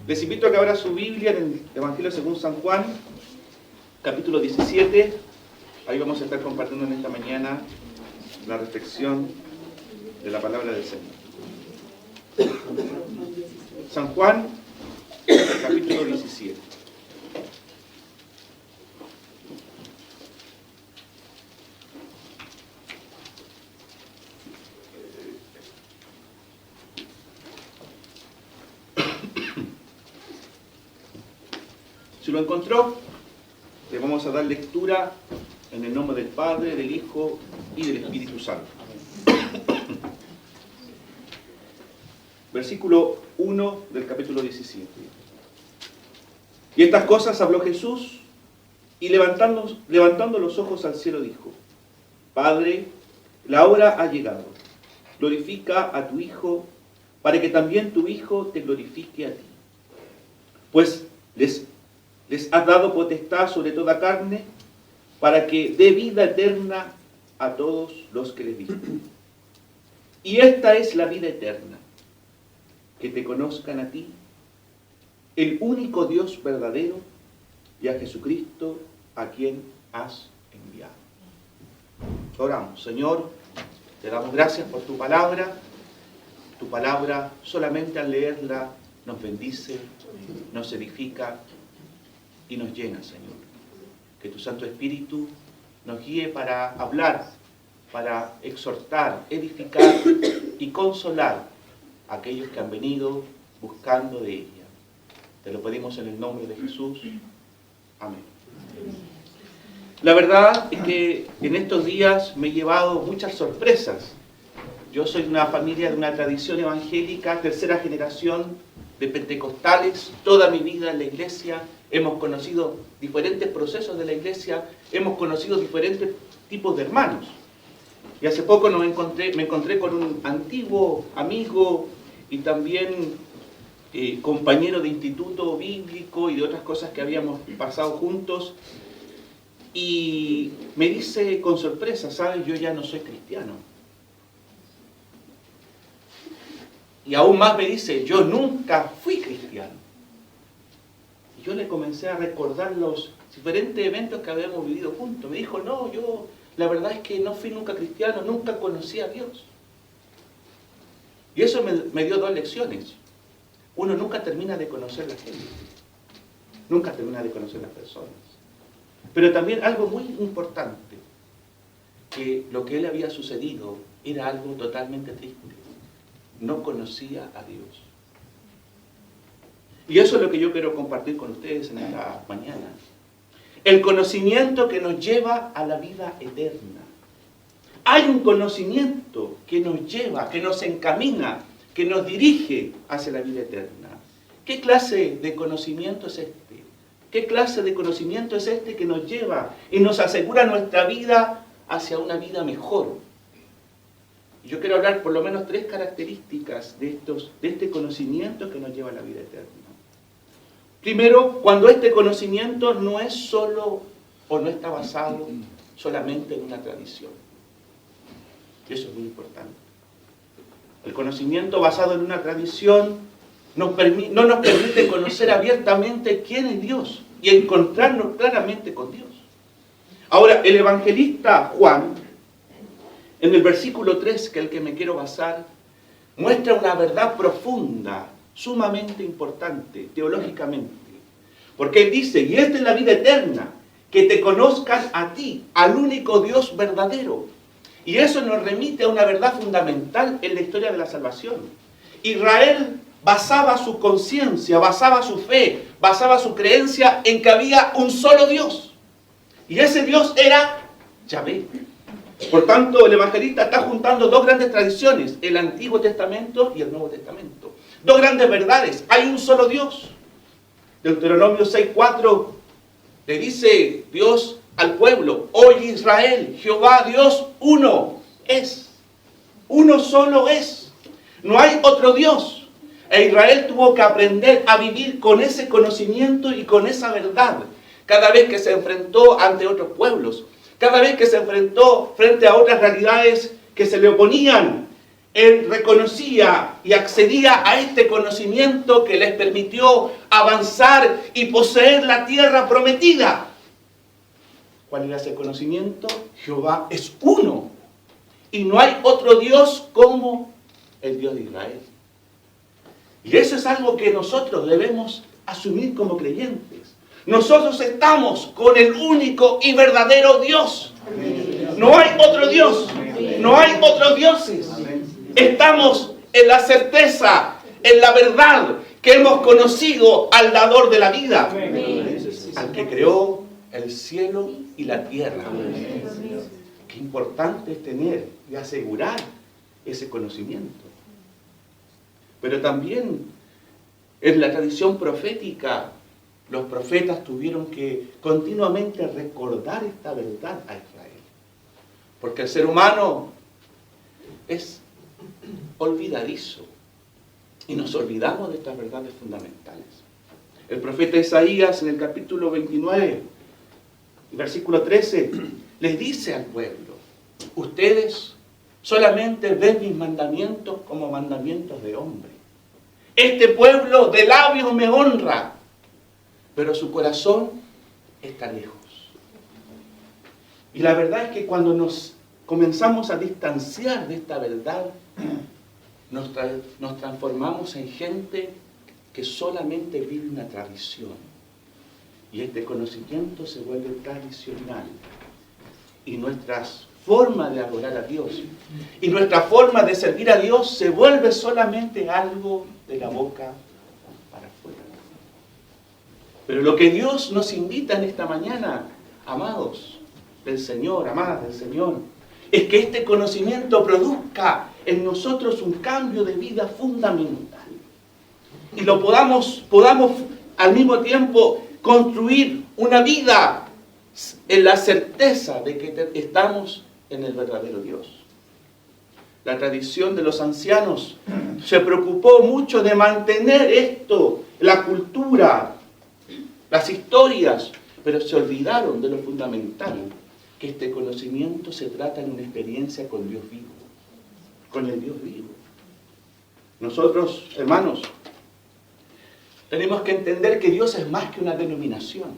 Les invito a que abran su Biblia en el Evangelio según San Juan, capítulo 17. Ahí vamos a estar compartiendo en esta mañana la reflexión de la palabra del Señor. San Juan, capítulo 17. Si lo encontró, le vamos a dar lectura en el nombre del Padre, del Hijo y del Espíritu Santo. Versículo 1 del capítulo 17. Y estas cosas habló Jesús, y levantando los ojos al cielo dijo: Padre, la hora ha llegado. Glorifica a tu Hijo, para que también tu Hijo te glorifique a ti. Pues les has dado potestad sobre toda carne, para que dé vida eterna a todos los que les diste. Y esta es la vida eterna, que te conozcan a ti, el único Dios verdadero, y a Jesucristo, a quien has enviado. Oramos. Señor, te damos gracias por tu palabra. Tu palabra, solamente al leerla, nos bendice, nos edifica y nos llena, Señor. Que tu Santo Espíritu nos guíe para hablar, para exhortar, edificar y consolar a aquellos que han venido buscando de ella. Te lo pedimos en el nombre de Jesús. Amén. La verdad es que en estos días me he llevado muchas sorpresas. Yo soy de una familia de una tradición evangélica, tercera generación de pentecostales, toda mi vida en la iglesia. Hemos conocido diferentes procesos de la iglesia, hemos conocido diferentes tipos de hermanos. Y hace poco me encontré con un antiguo amigo y también compañero de instituto bíblico y de otras cosas que habíamos pasado juntos. Y me dice con sorpresa: ¿sabes? Yo ya no soy cristiano. Y aún más me dice: yo nunca fui cristiano. Y yo le comencé a recordar los diferentes eventos que habíamos vivido juntos. Me dijo: no, yo la verdad es que no fui nunca cristiano, nunca conocí a Dios. Y eso me dio dos lecciones. Uno, nunca termina de conocer a la gente. Nunca termina de conocer a las personas. Pero también algo muy importante, que lo que él había sucedido era algo totalmente triste. No conocía a Dios. Y eso es lo que yo quiero compartir con ustedes en esta mañana. El conocimiento que nos lleva a la vida eterna. Hay un conocimiento que nos lleva, que nos encamina, que nos dirige hacia la vida eterna. ¿Qué clase de conocimiento es este? ¿Qué clase de conocimiento es este que nos lleva y nos asegura nuestra vida hacia una vida mejor? Yo quiero hablar por lo menos tres características de este conocimiento que nos lleva a la vida eterna. Primero, cuando este conocimiento no es solo o no está basado solamente en una tradición. Eso es muy importante. El conocimiento basado en una tradición no nos permite conocer abiertamente quién es Dios y encontrarnos claramente con Dios. Ahora, el evangelista Juan, en el versículo 3, que es el que me quiero basar, muestra una verdad profunda, sumamente importante, teológicamente. Porque él dice: y esta es la vida eterna, que te conozcan a ti, al único Dios verdadero. Y eso nos remite a una verdad fundamental en la historia de la salvación. Israel basaba su conciencia, basaba su fe, basaba su creencia en que había un solo Dios. Y ese Dios era Yahvé. Por tanto, el evangelista está juntando dos grandes tradiciones, el Antiguo Testamento y el Nuevo Testamento. Dos grandes verdades. Hay un solo Dios. Deuteronomio 6:4 le dice Dios al pueblo: oye Israel, Jehová Dios uno es. Uno solo es. No hay otro Dios. E Israel tuvo que aprender a vivir con ese conocimiento y con esa verdad. Cada vez que se enfrentó ante otros pueblos, cada vez que se enfrentó frente a otras realidades que se le oponían, él reconocía y accedía a este conocimiento que les permitió avanzar y poseer la tierra prometida. ¿Cuál era ese conocimiento? Jehová es uno y no hay otro Dios como el Dios de Israel. Y eso es algo que nosotros debemos asumir como creyentes. Nosotros estamos con el único y verdadero Dios. No hay otro Dios. No hay otros dioses. Estamos en la certeza, en la verdad, que hemos conocido al dador de la vida, al que creó el cielo y la tierra. Qué importante es tener y asegurar ese conocimiento. Pero también en la tradición profética, los profetas tuvieron que continuamente recordar esta verdad a Israel. Porque el ser humano es olvidadizo y nos olvidamos de estas verdades fundamentales. El profeta Isaías en el capítulo 29, versículo 13, les dice al pueblo: ustedes solamente ven mis mandamientos como mandamientos de hombre. Este pueblo de labios me honra, pero su corazón está lejos. Y la verdad es que cuando nos comenzamos a distanciar de esta verdad, nos transformamos en gente que solamente vive una tradición. Y este conocimiento se vuelve tradicional. Y nuestras forma de adorar a Dios y nuestra forma de servir a Dios se vuelve solamente algo de la boca para afuera. Pero lo que Dios nos invita en esta mañana, amados del Señor, amadas del Señor, es que este conocimiento produzca en nosotros un cambio de vida fundamental. Y lo podamos al mismo tiempo construir una vida en la certeza de que estamos en el verdadero Dios. La tradición de los ancianos se preocupó mucho de mantener esto, la cultura, las historias, pero se olvidaron de lo fundamental, que este conocimiento se trata de una experiencia con Dios vivo, con el Dios vivo. Nosotros, hermanos, tenemos que entender que Dios es más que una denominación.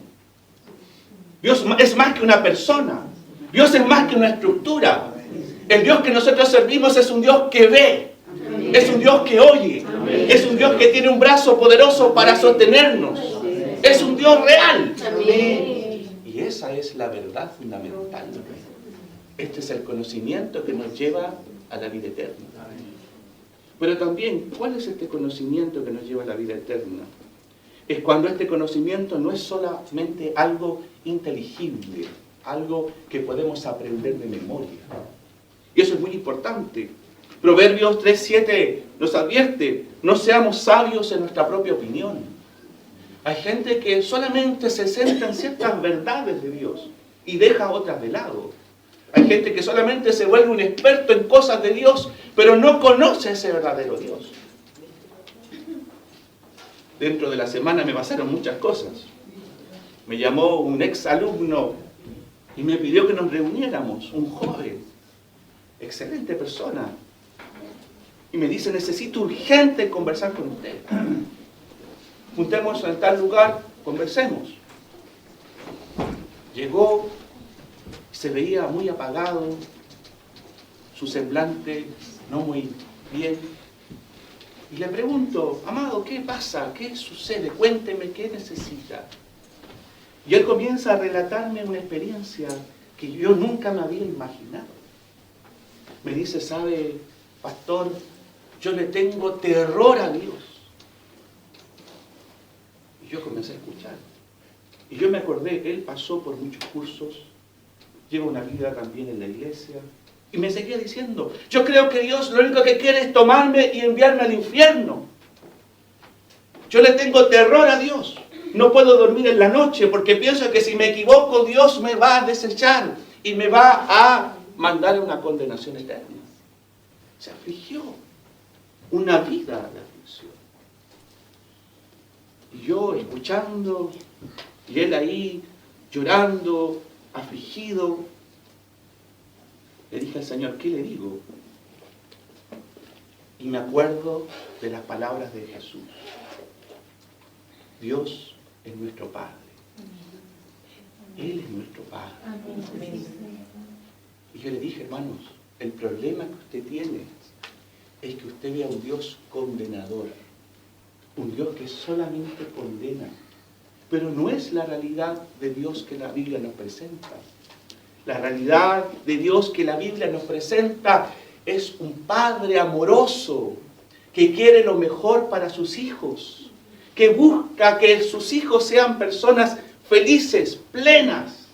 Dios es más que una persona. Dios es más que una estructura. El Dios que nosotros servimos es un Dios que ve. Es un Dios que oye. Es un Dios que tiene un brazo poderoso para sostenernos. Es un Dios real. Y esa es la verdad fundamental. Este es el conocimiento que nos lleva a la vida eterna. Pero también, ¿cuál es este conocimiento que nos lleva a la vida eterna? Es cuando este conocimiento no es solamente algo inteligible, algo que podemos aprender de memoria. Y eso es muy importante. Proverbios 3:7 nos advierte: no seamos sabios en nuestra propia opinión. Hay gente que solamente se centra en ciertas verdades de Dios y deja otras de lado. Hay gente que solamente se vuelve un experto en cosas de Dios, pero no conoce a ese verdadero Dios. Dentro de la semana me pasaron muchas cosas. Me llamó un ex alumno y me pidió que nos reuniéramos, un joven, excelente persona. Y me dice: necesito urgente conversar con usted. Juntémonos en tal lugar, conversemos. Llegó, se veía muy apagado, su semblante no muy bien. Y le pregunto: amado, ¿qué pasa? ¿Qué sucede? Cuénteme, ¿qué necesita? Y él comienza a relatarme una experiencia que yo nunca me había imaginado. Me dice: ¿sabe, pastor? Yo le tengo terror a Dios. Y yo comencé a escuchar. Y yo me acordé, él pasó por muchos cursos, lleva una vida también en la iglesia. Y me seguía diciendo: yo creo que Dios lo único que quiere es tomarme y enviarme al infierno. Yo le tengo terror a Dios. No puedo dormir en la noche porque pienso que si me equivoco, Dios me va a desechar y me va a mandar a una condenación eterna. Se afligió. Una vida de aflicción. Y yo escuchando, y él ahí llorando, afligido. Le dije al Señor: ¿qué le digo? y me acuerdo de las palabras de Jesús. Dios es nuestro Padre. Él es nuestro Padre. Y yo le dije, hermanos, el problema que usted tiene es que usted ve a un Dios condenador. Un Dios que solamente condena. Pero no es la realidad de Dios que la Biblia nos presenta. La realidad de Dios que la Biblia nos presenta es un Padre amoroso que quiere lo mejor para sus hijos, que busca que sus hijos sean personas felices, plenas,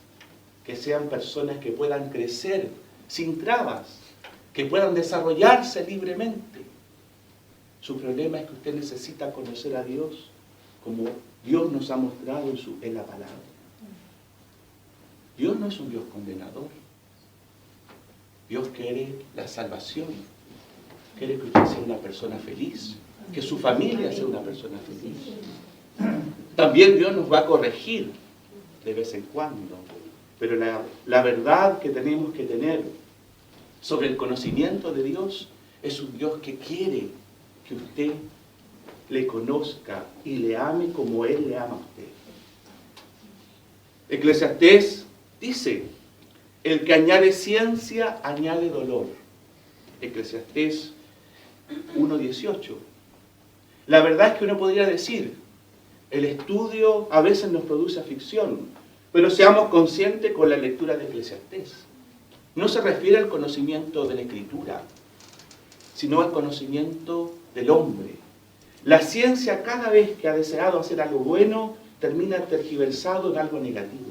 que sean personas que puedan crecer sin trabas, que puedan desarrollarse libremente. Su problema es que usted necesita conocer a Dios como Dios nos ha mostrado en la palabra. Dios no es un Dios condenador. Dios quiere la salvación. Quiere que usted sea una persona feliz, que su familia sea una persona feliz. También Dios nos va a corregir de vez en cuando. Pero la verdad que tenemos que tener sobre el conocimiento de Dios es un Dios que quiere que usted le conozca y le ame como Él le ama a usted. Eclesiastés dice, el que añade ciencia añade dolor. Eclesiastés 1:18. La verdad es que uno podría decir, el estudio a veces nos produce aflicción, pero seamos conscientes con la lectura de Eclesiastés. No se refiere al conocimiento de la Escritura, sino al conocimiento del hombre. La ciencia, cada vez que ha deseado hacer algo bueno, termina tergiversado en algo negativo.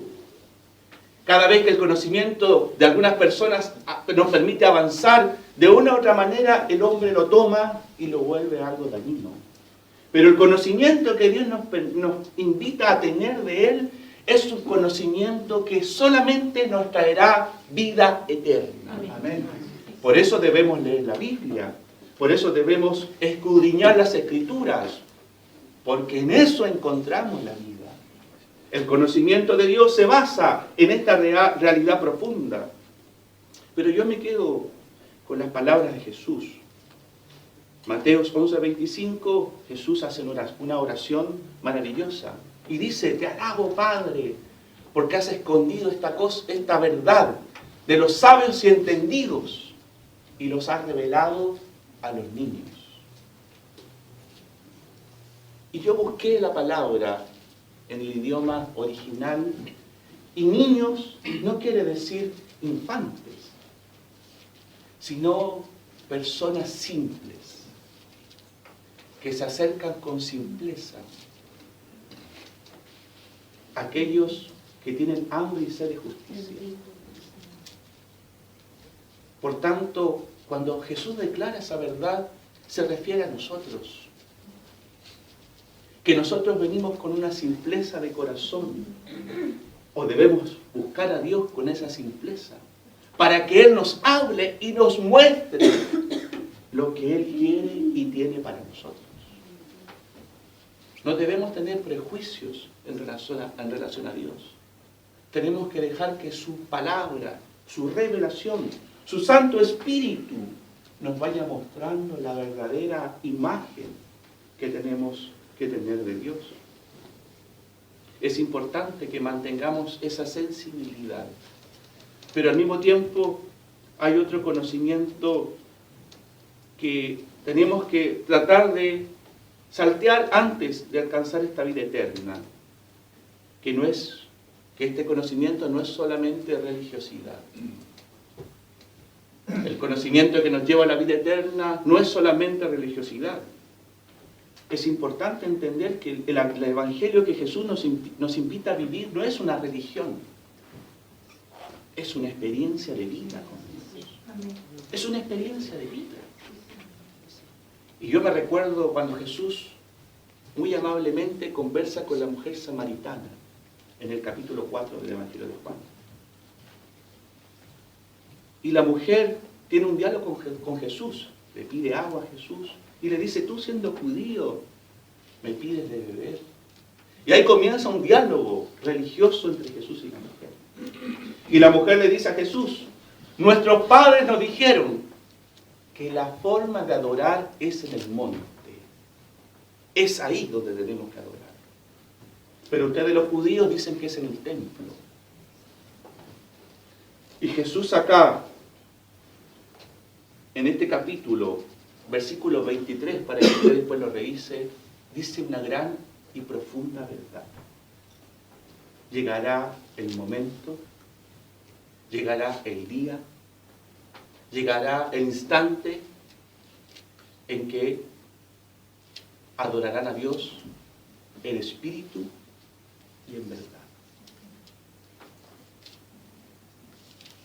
Cada vez que el conocimiento de algunas personas nos permite avanzar, de una u otra manera el hombre lo toma y lo vuelve algo dañino. Pero el conocimiento que Dios nos invita a tener de Él es un conocimiento que solamente nos traerá vida eterna. Amén. Por eso debemos leer la Biblia. Por eso debemos escudriñar las Escrituras, porque en eso encontramos la vida. El conocimiento de Dios se basa en esta realidad profunda. Pero yo me quedo con las palabras de Jesús. Mateos 11:25, Jesús hace una oración maravillosa y dice, te alabo, Padre, porque has escondido esta verdad de los sabios y entendidos y los has revelado a los niños. Y yo busqué la palabra en el idioma original y niños no quiere decir infantes, sino personas simples que se acercan con simpleza, aquellos que tienen hambre y sed de justicia. Por tanto, cuando Jesús declara esa verdad, se refiere a nosotros. Que nosotros venimos con una simpleza de corazón, o debemos buscar a Dios con esa simpleza, para que Él nos hable y nos muestre lo que Él quiere y tiene para nosotros. No debemos tener prejuicios en relación a Dios. Tenemos que dejar que su palabra, su revelación, su Santo Espíritu nos vaya mostrando la verdadera imagen que tenemos que tener de Dios. Es importante que mantengamos esa sensibilidad, pero al mismo tiempo hay otro conocimiento que tenemos que tratar de saltear antes de alcanzar esta vida eterna, que este conocimiento no es solamente religiosidad. El conocimiento que nos lleva a la vida eterna no es solamente religiosidad. Es importante entender que el Evangelio que Jesús nos invita a vivir no es una religión, es una experiencia de vida con Dios. Es una experiencia de vida. Y yo me recuerdo cuando Jesús muy amablemente conversa con la mujer samaritana en el capítulo 4 del Evangelio de Juan. Y la mujer tiene un diálogo con Jesús, le pide agua a Jesús y le dice, tú siendo judío, me pides de beber. Y ahí comienza un diálogo religioso entre Jesús y la mujer. Y la mujer le dice a Jesús, nuestros padres nos dijeron que la forma de adorar es en el monte. Es ahí donde tenemos que adorar. Pero ustedes los judíos dicen que es en el templo. Y Jesús acá, en este capítulo, versículo 23, para que usted después lo revise, dice una gran y profunda verdad. Llegará el momento, llegará el día, llegará el instante en que adorarán a Dios en espíritu y en verdad.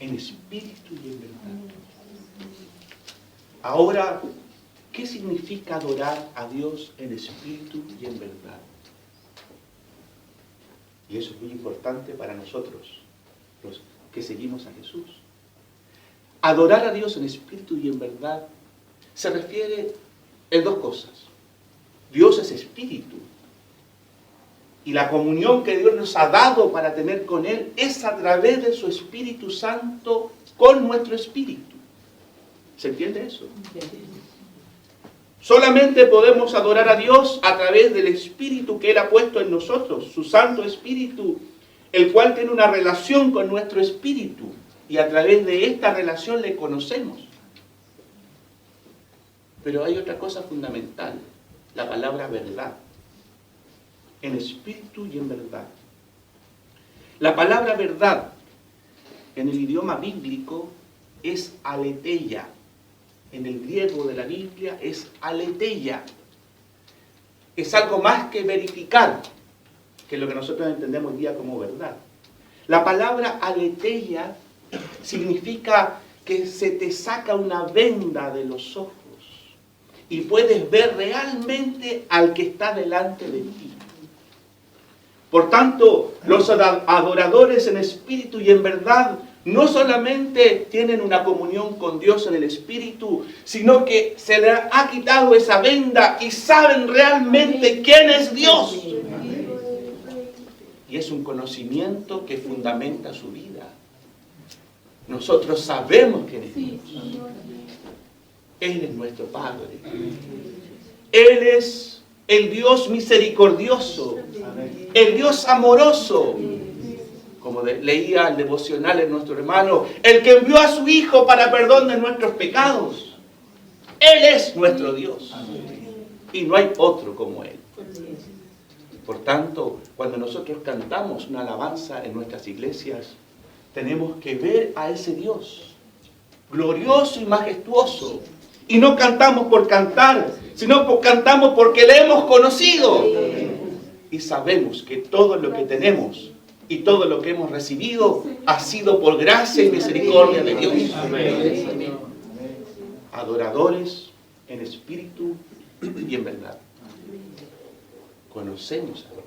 En espíritu y en verdad. Ahora, ¿qué significa adorar a Dios en espíritu y en verdad? Y eso es muy importante para nosotros, los que seguimos a Jesús. Adorar a Dios en espíritu y en verdad se refiere a dos cosas. Dios es espíritu. Y la comunión que Dios nos ha dado para tener con Él es a través de su Espíritu Santo con nuestro espíritu. ¿Se entiende eso? Solamente podemos adorar a Dios a través del Espíritu que Él ha puesto en nosotros, su Santo Espíritu, el cual tiene una relación con nuestro espíritu. Y a través de esta relación le conocemos. Pero hay otra cosa fundamental, la palabra verdad. En espíritu y en verdad. La palabra verdad en el idioma bíblico es aletheia. En el griego de la Biblia es aletheia. Es algo más que verificar, que es lo que nosotros entendemos hoy día como verdad. La palabra aletheia significa que se te saca una venda de los ojos y puedes ver realmente al que está delante de ti. Por tanto, los adoradores en espíritu y en verdad no solamente tienen una comunión con Dios en el espíritu, sino que se les ha quitado esa venda y saben realmente quién es Dios. Y es un conocimiento que fundamenta su vida. Nosotros sabemos quién es Dios. Él es nuestro Padre. Él es el Dios misericordioso, el Dios amoroso. Como leía el devocional en nuestro hermano, el que envió a su Hijo para perdón de nuestros pecados. Él es nuestro Dios. Y no hay otro como Él. Por tanto, cuando nosotros cantamos una alabanza en nuestras iglesias, tenemos que ver a ese Dios glorioso y majestuoso. Y no cantamos por cantar, sino cantamos porque le hemos conocido. Y sabemos que todo lo que tenemos y todo lo que hemos recibido ha sido por gracia y misericordia de Dios. Adoradores en espíritu y en verdad. Conocemos a Dios.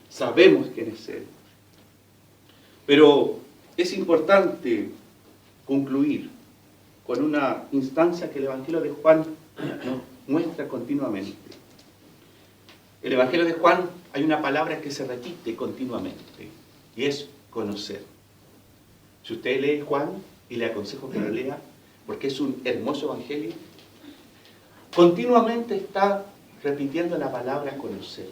Sabemos quién es Él. Pero es importante concluir con una instancia que el Evangelio de Juan nos muestra continuamente. En el Evangelio de Juan hay una palabra que se repite continuamente y es conocer. Si usted lee Juan, y le aconsejo que lo lea porque es un hermoso evangelio, continuamente está repitiendo la palabra conocer.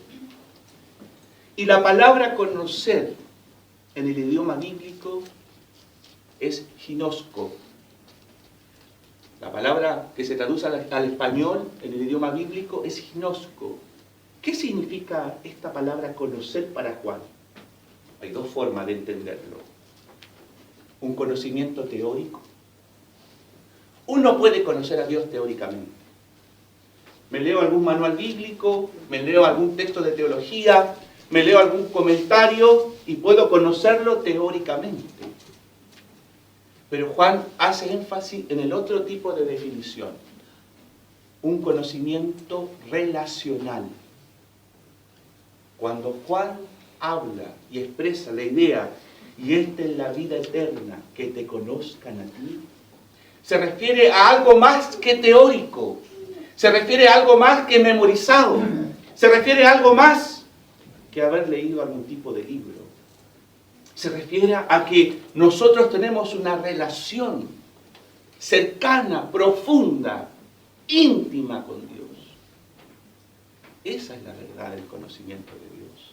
Y la palabra conocer en el idioma bíblico es ginosko. La palabra que se traduce al español en el idioma bíblico es ginosko. ¿Qué significa esta palabra conocer para Juan? Hay dos formas de entenderlo. Un conocimiento teórico. Uno puede conocer a Dios teóricamente. Me leo algún manual bíblico, me leo algún texto de teología, me leo algún comentario y puedo conocerlo teóricamente. Pero Juan hace énfasis en el otro tipo de definición. Un conocimiento relacional. Cuando Juan habla y expresa la idea, y esta es la vida eterna, que te conozcan a ti, se refiere a algo más que teórico, se refiere a algo más que memorizado, se refiere a algo más que haber leído algún tipo de libro. Se refiere a que nosotros tenemos una relación cercana, profunda, íntima con Dios. Esa es la verdad del conocimiento de Dios.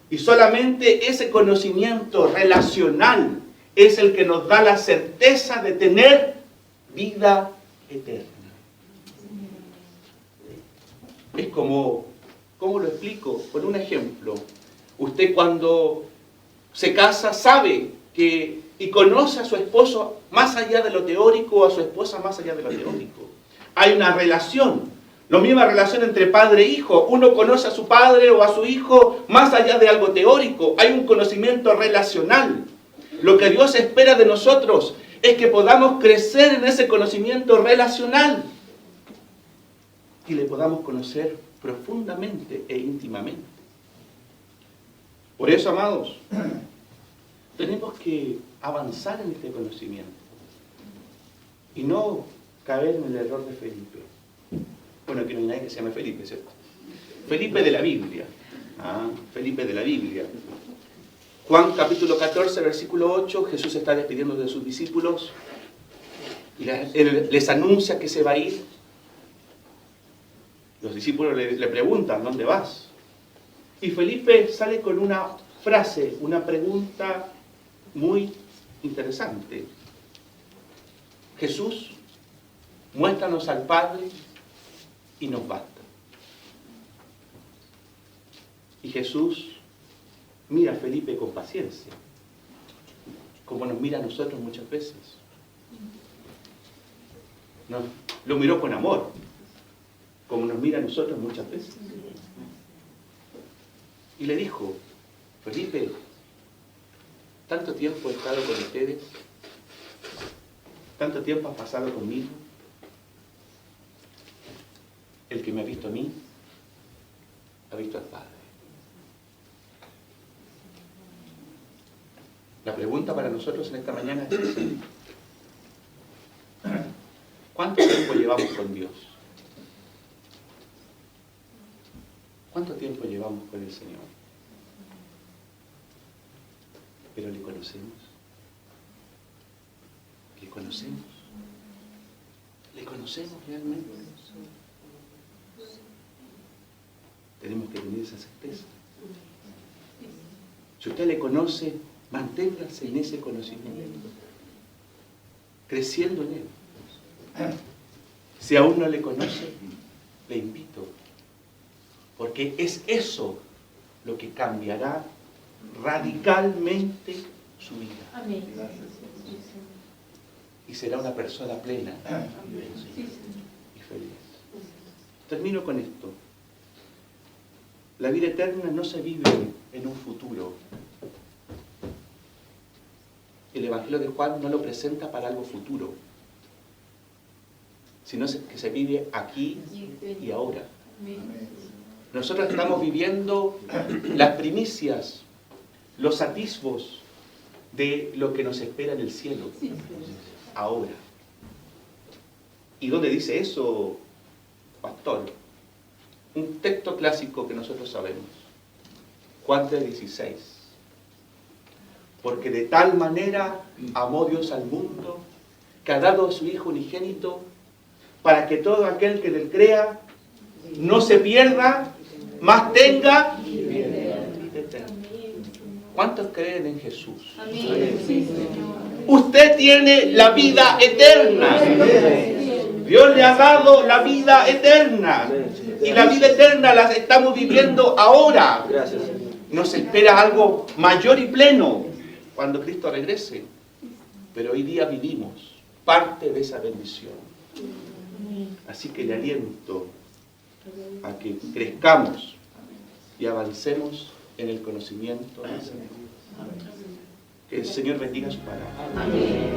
Y solamente ese conocimiento relacional es el que nos da la certeza de tener vida eterna. Es como, ¿cómo lo explico? Con un ejemplo. Usted cuando se casa sabe que y conoce a su esposo más allá de lo teórico o a su esposa más allá de lo teórico. Hay una relación. La misma relación entre padre e hijo. Uno conoce a su padre o a su hijo más allá de algo teórico. Hay un conocimiento relacional. Lo que Dios espera de nosotros es que podamos crecer en ese conocimiento relacional y le podamos conocer profundamente e íntimamente. Por eso, amados, tenemos que avanzar en este conocimiento y no caer en el error de Felipe. Bueno, que no hay nadie que se llame Felipe, ¿cierto? Felipe de la Biblia. Felipe de la Biblia. Juan capítulo 14, versículo 8, Jesús está despidiendo de sus discípulos y él les anuncia que se va a ir. Los discípulos le preguntan, ¿dónde vas? Y Felipe sale con una frase, una pregunta muy interesante. Jesús, muéstranos al Padre y nos basta. Y Jesús mira a Felipe con paciencia, como nos mira a nosotros muchas veces. No, lo miró con amor, como nos mira a nosotros muchas veces. Y le dijo, Felipe, tanto tiempo he estado con ustedes, tanto tiempo has pasado conmigo. El que me ha visto a mí, ha visto al Padre. La pregunta para nosotros en esta mañana es esa. ¿Cuánto tiempo llevamos con Dios? ¿Cuánto tiempo llevamos con el Señor? ¿Pero le conocemos? ¿Le conocemos? ¿Le conocemos realmente? Tenemos que tener esa certeza. Si usted le conoce, manténgase en ese conocimiento, creciendo en él. Si aún no le conoce, le invito, porque es eso lo que cambiará radicalmente su vida. Amén. Y será una persona plena y feliz. Termino con esto. La vida eterna no se vive en un futuro. El Evangelio de Juan no lo presenta para algo futuro, sino que se vive aquí y ahora. Nosotros estamos viviendo las primicias, los atisbos de lo que nos espera en el cielo, ahora. ¿Y dónde dice eso, pastor? Un texto clásico que nosotros sabemos, Juan 3:16. Porque de tal manera amó Dios al mundo, que ha dado a su Hijo unigénito, para que todo aquel que en él crea no se pierda, mas tenga vida eterna. ¿Cuántos creen en Jesús? Usted tiene la vida eterna. Dios le ha dado la vida eterna. Y la vida eterna la estamos viviendo ahora. Nos espera algo mayor y pleno cuando Cristo regrese. Pero hoy día vivimos parte de esa bendición. Así que le aliento a que crezcamos y avancemos en el conocimiento del Señor. Que el Señor bendiga su palabra. Amén.